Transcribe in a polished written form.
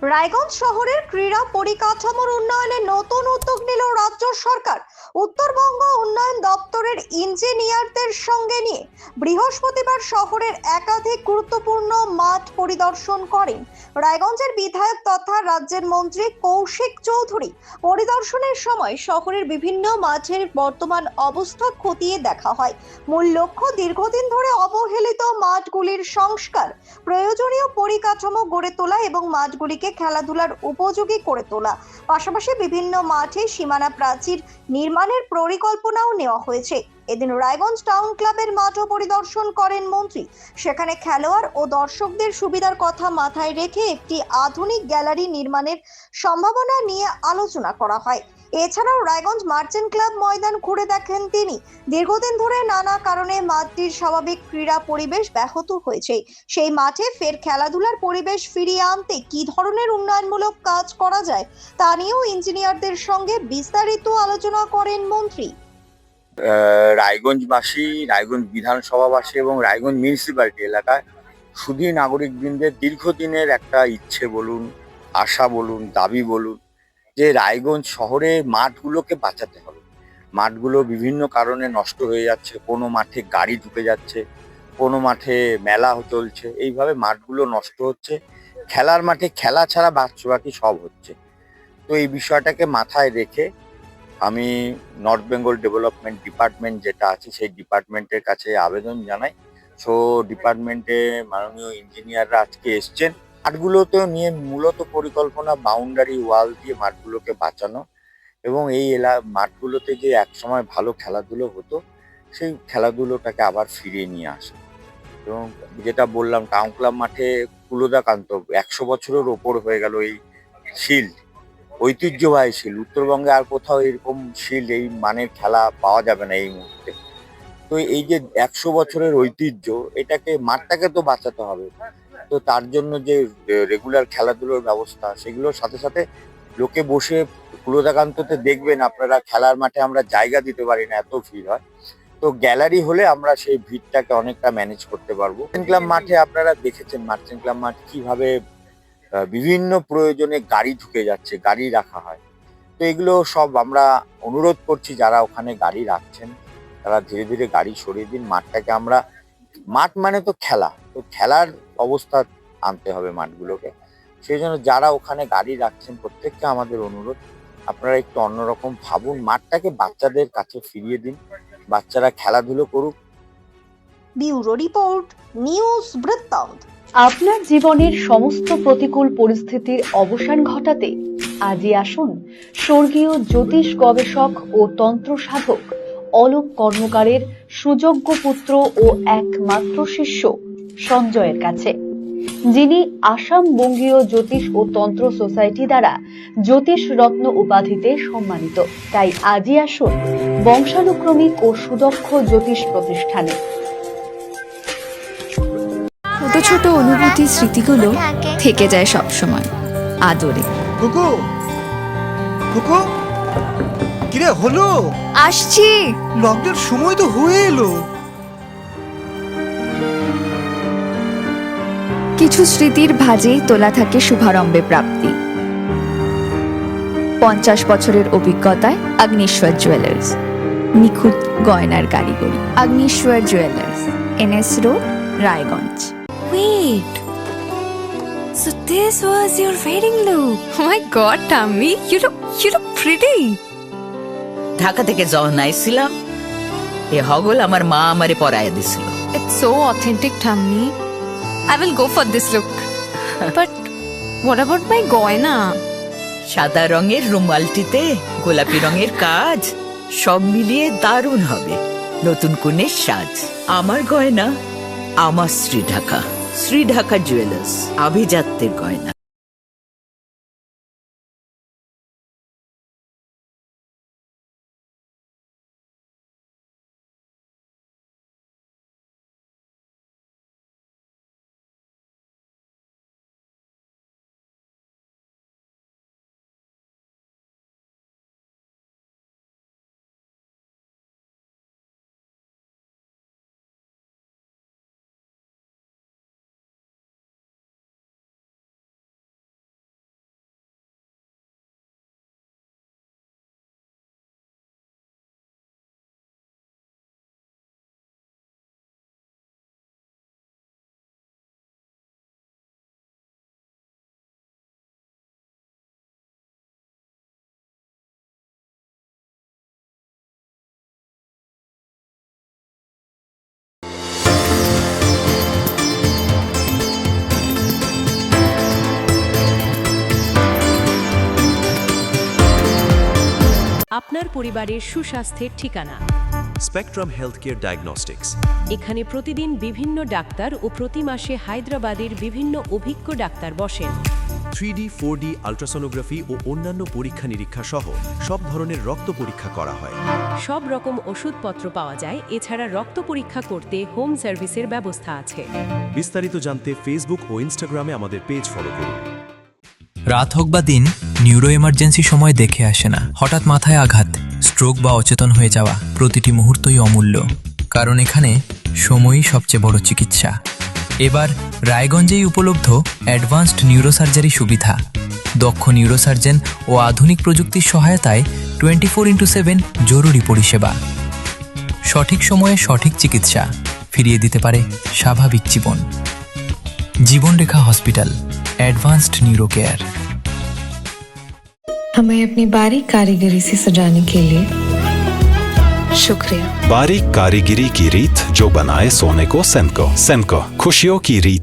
রায়গঞ্জ শহরের ক্রীড়া পরিকাঠামোর উন্নয়নে নতুন উদ্যোগ নিল রাজ্য সরকার। উত্তরবঙ্গ উন্নয়ন দপ্তরের ইঞ্জিনিয়ারদের সঙ্গে নিয়ে বৃহস্পতিবার শহরের একাধিক গুরুত্বপূর্ণ মাঠ পরিদর্শন করেন রায়গঞ্জের বিধায়ক তথা রাজ্যের মন্ত্রী কৌশিক চৌধুরী। পরিদর্শনের সময় শহরের বিভিন্ন মাঠের বর্তমান অবস্থা খতিয়ে দেখা হয়। মূল লক্ষ্য দীর্ঘদিন ধরে অবহেলিত মাঠগুলির সংস্কার, প্রয়োজনীয় পরিকাঠামো গড়ে তোলা এবং মাঠগুলিকে খেলাধুলার উপযোগী করে তোলা। পাশাপাশি বিভিন্ন মাঠে সীমানা প্রাচীর নির্মাণের পরিকল্পনাও নেওয়া হয়েছে। এদিন রায়গঞ্জ টাউন ক্লাবের মাঠও পরিদর্শন করেন মন্ত্রী। সেখানে খেলোয়াড় ও দর্শকদের সুবিধার কথা মাথায় রেখে একটি আধুনিক গ্যালারি নির্মাণের সম্ভাবনা নিয়ে আলোচনা করা হয়। এছাড়াও রায়গঞ্জ মার্চেন্ট ক্লাব ময়দান ঘুরে দেখেন তিনি। দীর্ঘদিন ধরে নানা কারণে মাঠটির স্বাভাবিক ক্রীড়া পরিবেশ ব্যাহত হয়েছে। সেই মাঠে ফের খেলাধুলার পরিবেশ ফিরিয়ে আনতে কি ধরনের উন্নয়নমূলক কাজ করা যায় তা নিয়েও ইঞ্জিনিয়ারদের সঙ্গে বিস্তারিত আলোচনা করেন মন্ত্রী। রায়গঞ্জবাসী, রায়গঞ্জ বিধানসভাবাসী এবং রায়গঞ্জ মিউনিসিপ্যালিটি এলাকায় শুধু নাগরিকবৃন্দের দীর্ঘদিনের একটা ইচ্ছে বলুন, আশা বলুন, দাবি বলুন যে রায়গঞ্জ শহরে মাঠগুলোকে বাঁচাতে হবে। মাঠগুলো বিভিন্ন কারণে নষ্ট হয়ে যাচ্ছে, কোনো মাঠে গাড়ি ঢুকে যাচ্ছে, কোনো মাঠে মেলা চলছে, এইভাবে মাঠগুলো নষ্ট হচ্ছে। খেলার মাঠে খেলা ছাড়া বাকি সব হচ্ছে। তো এই বিষয়টাকে মাথায় রেখে আমি নর্থ বেঙ্গল ডেভেলপমেন্ট ডিপার্টমেন্ট যেটা আছে সেই ডিপার্টমেন্টের কাছে আবেদন জানাই। সো ডিপার্টমেন্টে মাননীয় ইঞ্জিনিয়াররা আজকে এসছেন। মাঠগুলোতেও নিয়ে মূলত পরিকল্পনা বাউন্ডারি ওয়াল দিয়ে মাঠগুলোকে বাঁচানো এবং এই মাঠগুলোতে যে একসময় ভালো খেলাধুলো হতো সেই খেলাধুলোটাকে আবার ফিরিয়ে নিয়ে আসা। এবং যেটা বললাম টাউন ক্লাব মাঠে কুলদাকান্ত 100 বছরের ওপর হয়ে গেল এই শিল্ড, ঐতিহ্যবাহী শিল্ড। উত্তরবঙ্গে আর কোথাও এরকম শিল্ড এই মানের খেলা পাওয়া যাবে না এই মুহূর্তে। তো এই যে 100 বছরের ঐতিহ্য, এটাকে মাঠটাকে তো বাঁচাতে হবে। তো তার জন্য যে রেগুলার খেলাধুলোর ব্যবস্থা, সেগুলোর সাথে সাথে লোকে বসে কুলদাকান্ততে দেখবেন আপনারা খেলার মাঠে আমরা জায়গা দিতে পারি না, এত ভিড় হয়। তো গ্যালারি হলে আমরা সেই ভিড়টাকে অনেকটা ম্যানেজ করতে পারবো। মার্চেন্ট ক্লাব মাঠে আপনারা দেখেছেন মার্চেন্ট ক্লাব মাঠ কিভাবে বিভিন্ন প্রয়োজনে গাড়ি ঢুকে যাচ্ছে, গাড়ি রাখা হয়। তো এগুলো সব আমরা অনুরোধ করছি যারা ওখানে গাড়ি রাখছেন তারা ধীরে ধীরে গাড়ি সরিয়ে দিন। মাঠটাকে আমরা, মাঠ মানে তো খেলা, তো খেলার অবস্থা আনতে হবে মাঠগুলোকে। সেই জন্য যারা ওখানে গাড়ি রাখছেন প্রত্যেককে আমাদের অনুরোধ, আপনারা একটু অন্যরকম ভাবুন, মাঠটাকে বাচ্চাদের কাছে ফিরিয়ে দিন, বাচ্চারা খেলাধুলো করুক। ব্যুরো রিপোর্ট, নিউজ বৃত্তান্ত। আপনার জীবনের সমস্ত প্রতিকূল পরিস্থিতির অবসান ঘটাতে আজই আসুন স্বর্গীয় জ্যোতিষ গবেষক ও তন্ত্র সাধক অলোক কর্মকারের সুযোগ্য পুত্র ও একমাত্র শিষ্য সঞ্জয়ের কাছে, যিনি আসাম বঙ্গীয় জ্যোতিষ ও তন্ত্র সোসাইটি দ্বারা জ্যোতিষ রত্ন উপাধিতে সম্মানিত। তাই আজই আসুন বংশানুক্রমিক ও সুদক্ষ জ্যোতিষ প্রতিষ্ঠানে। ছোট ছোট অনুভূতি, স্মৃতিগুলো থেকে যায় সব সময় আদরে। কুকু কুকু, কিরে হলো? আসছি। লকডাউন সময় তো হয়ে এলো। কিছু স্মৃতির ভাজেই তোলা থাকে শুভারম্ভে প্রাপ্তি। 50 বছরের অভিজ্ঞতায় আগ্নেশ্বর জুয়েলার্স, নিখুঁত গয়নার কারিগরি। Agneshwar jewellers, NS road, Raiganj. Wait. So this was your wedding look. Oh my god, Tammy, you look pretty. Dhaka থেকে যখন আইছিলাম এ হগল আমার মা আমারে পরাইয়া দিছিল। It's so authentic, Tammy. I will go for this look. But what about my goina? সাদা রঙের রুমালটিতে গোলাপি রঙের কাজ, সব মিলিয়ে দারুণ হবে নতুন কনের সাজ। আমার গয়না আমার শ্রী ঢাকা জুয়েলার্স, আভিজাত্যের গয়না। আপনার পরিবারের সুস্বাস্থ্যের ঠিকানা। Spectrum healthcare diagnostics. এখানে প্রতিদিন বিভিন্ন ডাক্তার ও প্রতি মাসে হায়দ্রাবাদের বিভিন্ন অভিজ্ঞ ডাক্তার বসেন। 3D 4D আল্ট্রাসোনোগ্রাফি ও অন্যান্য পরীক্ষা নিরীক্ষা সহ সব ধরনের রক্ত পরীক্ষা করা হয়। সব রকম ওষুধপত্র পাওয়া যায়। এছাড়া রক্ত পরীক্ষা করতে হোম সার্ভিসের ব্যবস্থা আছে। বিস্তারিত জানতে ফেসবুক ও ইনস্টাগ্রামে আমাদের পেজ ফলো করুন। রাত হোক বা দিন, নিউরো এমার্জেন্সি সময় দেখে আসে না। হঠাৎ মাথায় আঘাত, স্ট্রোক বা অচেতন হয়ে যাওয়া, প্রতিটি মুহূর্তই অমূল্য। কারণ এখানে সময়ই সবচেয়ে বড় চিকিৎসা। এবার রায়গঞ্জেই উপলব্ধ অ্যাডভান্সড নিউরোসার্জারি সুবিধা। দক্ষ নিউরোসার্জন ও আধুনিক প্রযুক্তির সহায়তায় 24x7 জরুরি পরিষেবা। সঠিক সময়ে সঠিক চিকিৎসা ফিরিয়ে দিতে পারে স্বাভাবিক জীবন। জীবনরেখা হসপিটাল, एडवांस्ड न्यूरो केयर। हमें अपनी बारीक कारीगरी से सजाने के लिए शुक्रिया। बारीक कारीगरी की रीत जो बनाए सोने को सेमको। सेमको, खुशियों की रीत।